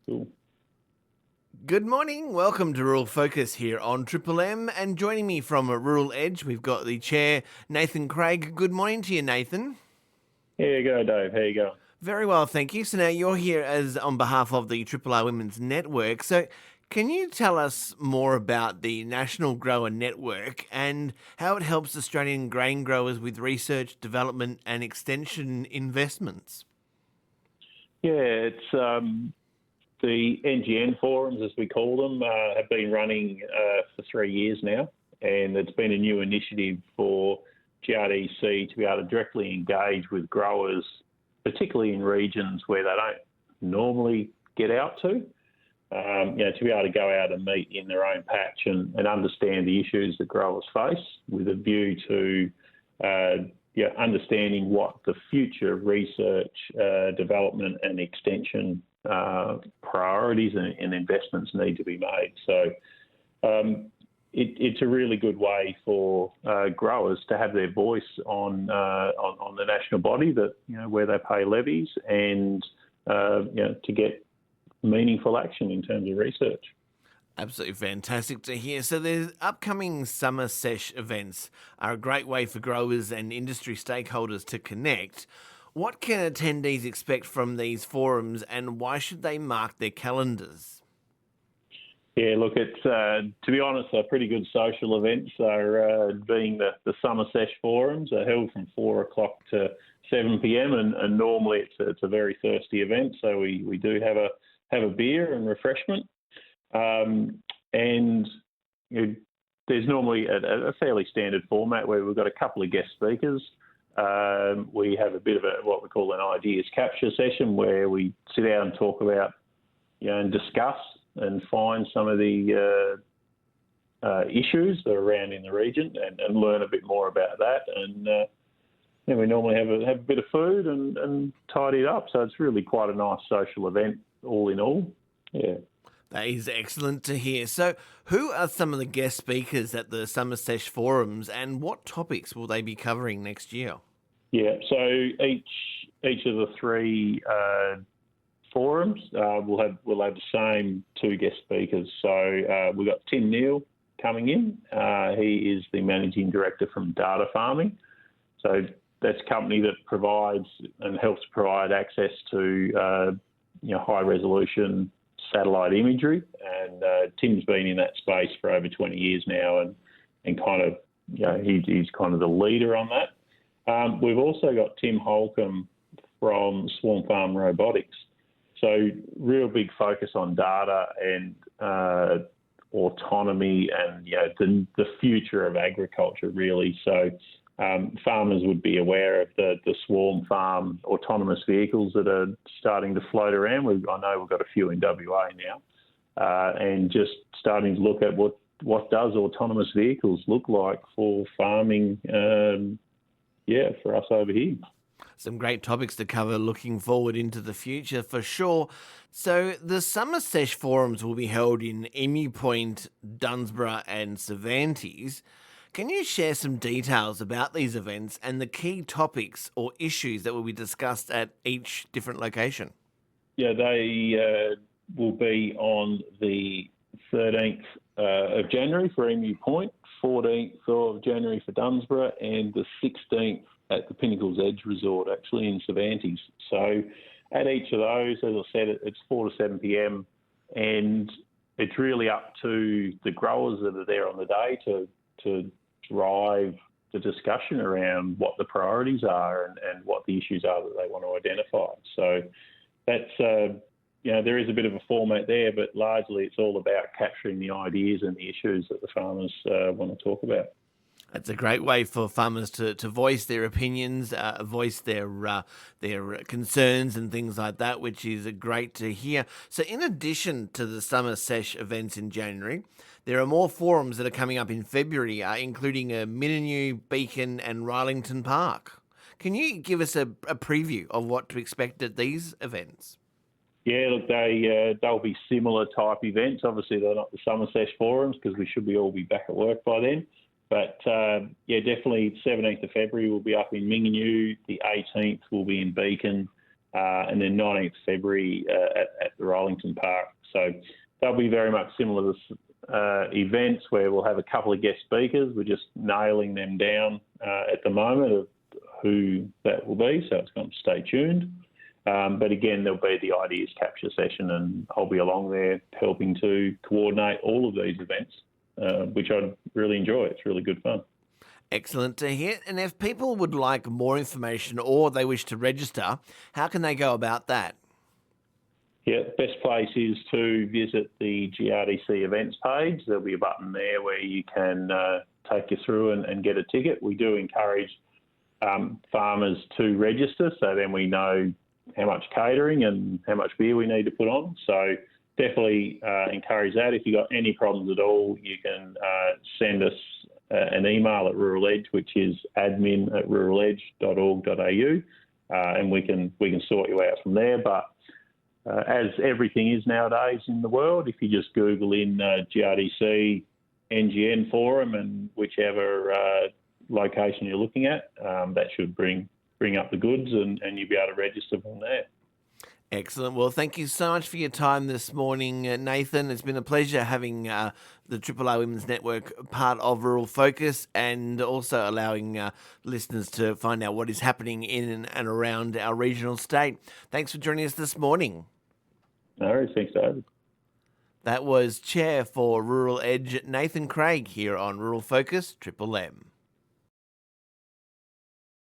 Cool. Good morning. Welcome to Rural Focus here on Triple M. And joining me from a Rural Edge, we've got the chair, Nathan Craig. Good morning to you, Nathan. Here you go, Dave. How you going? Very well, thank you. So now you're here as on behalf of the Triple R Women's Network. So can you tell us more about the National Grower Network and how it helps Australian grain growers with research, development and extension investments? Yeah, it's the NGN forums, as we call them, have been running for 3 years now, and it's been a new initiative for GRDC to be able to directly engage with growers, particularly in regions where they don't normally get out to. To be able to go out and meet in their own patch and understand the issues that growers face with a view to understanding what the future research, development and extension priorities and investments need to be made. So it's a really good way for growers to have their voice on the national body that where they pay levies and to get meaningful action in terms of research. Absolutely fantastic to hear. So the upcoming summer sesh events are a great way for growers and industry stakeholders to connect. What can attendees expect from these forums and why should they mark their calendars? Yeah, look, it's to be honest, a pretty good social events are being the summer sesh forums are held from 4 o'clock to 7 p.m. and normally it's a very thirsty event, so we do have a beer and refreshment. And there's normally a fairly standard format where we've got a couple of guest speakers. We have a bit of what we call an ideas capture session where we sit down and talk about, and discuss and find some of the issues that are around in the region and learn a bit more about that. And we normally have a bit of food and tidy it up. So it's really quite a nice social event, all in all. Yeah. That is excellent to hear. So, who are some of the guest speakers at the Summer Sesh forums, and what topics will they be covering next year? Yeah, so each of the three forums will have the same two guest speakers. So we've got Tim Neal coming in. He is the managing director from Data Farming. So that's a company that provides and helps provide access to high resolution satellite imagery, and Tim's been in that space for over 20 years now, and kind of he's kind of the leader on that. We've also got Tim Holcomb from Swarm Farm Robotics, so real big focus on data and autonomy and the future of agriculture really. So farmers would be aware of the Swarm Farm autonomous vehicles that are starting to float around. I know we've got a few in WA now, and just starting to look at what does autonomous vehicles look like for farming, for us over here. Some great topics to cover looking forward into the future for sure. So the Summer Sesh forums will be held in Emu Point, Dunsborough and Cervantes. Can you share some details about these events and the key topics or issues that will be discussed at each different location? Yeah, they will be on the 13th of January for Emu Point, 14th of January for Dunsborough, and the 16th at the Pinnacle's Edge Resort, actually in Cervantes. So at each of those, as I said, it's 4 to 7 p.m, and it's really up to the growers that are there on the day to drive the discussion around what the priorities are and what the issues are that they want to identify. So that's, there is a bit of a format there, but largely it's all about capturing the ideas and the issues that the farmers want to talk about. It's a great way for farmers to voice their opinions, voice their concerns and things like that, which is great to hear. So in addition to the Summer Sesh events in January, there are more forums that are coming up in February, including Mininu, Beacon and Rylington Park. Can you give us a preview of what to expect at these events? Yeah, look, they'll be similar type events. Obviously, they're not the Summer Sesh forums because we should all be back at work by then. But, definitely 17th of February we'll be up in Mininu. The 18th will be in Beacon. and then 19th February at the Rollington Park. So they'll be very much similar to events where we'll have a couple of guest speakers. We're just nailing them down at the moment of who that will be, so it's going to stay tuned. But again, there'll be the ideas capture session, and I'll be along there helping to coordinate all of these events, which I really enjoy. It's really good fun. Excellent to hear. And if people would like more information or they wish to register, how can they go about that? Yeah, best place is to visit the GRDC events page. There'll be a button there where you can take you through and get a ticket. We do encourage farmers to register, so then we know how much catering and how much beer we need to put on. So definitely encourage that. If you've got any problems at all, you can send us an email at Rural Edge, which is admin@ruraledge.org.au, and we can sort you out from there. But as everything is nowadays in the world, if you just Google in GRDC NGN forum and whichever location you're looking at, that should bring up the goods and you'll be able to register from there. Excellent. Well, thank you so much for your time this morning, Nathan. It's been a pleasure having the RRR Women's Network part of Rural Focus, and also allowing listeners to find out what is happening in and around our regional state. Thanks for joining us this morning. No worries. Thanks, David. That was Chair for Rural Edge, Nathan Craig, here on Rural Focus, Triple M.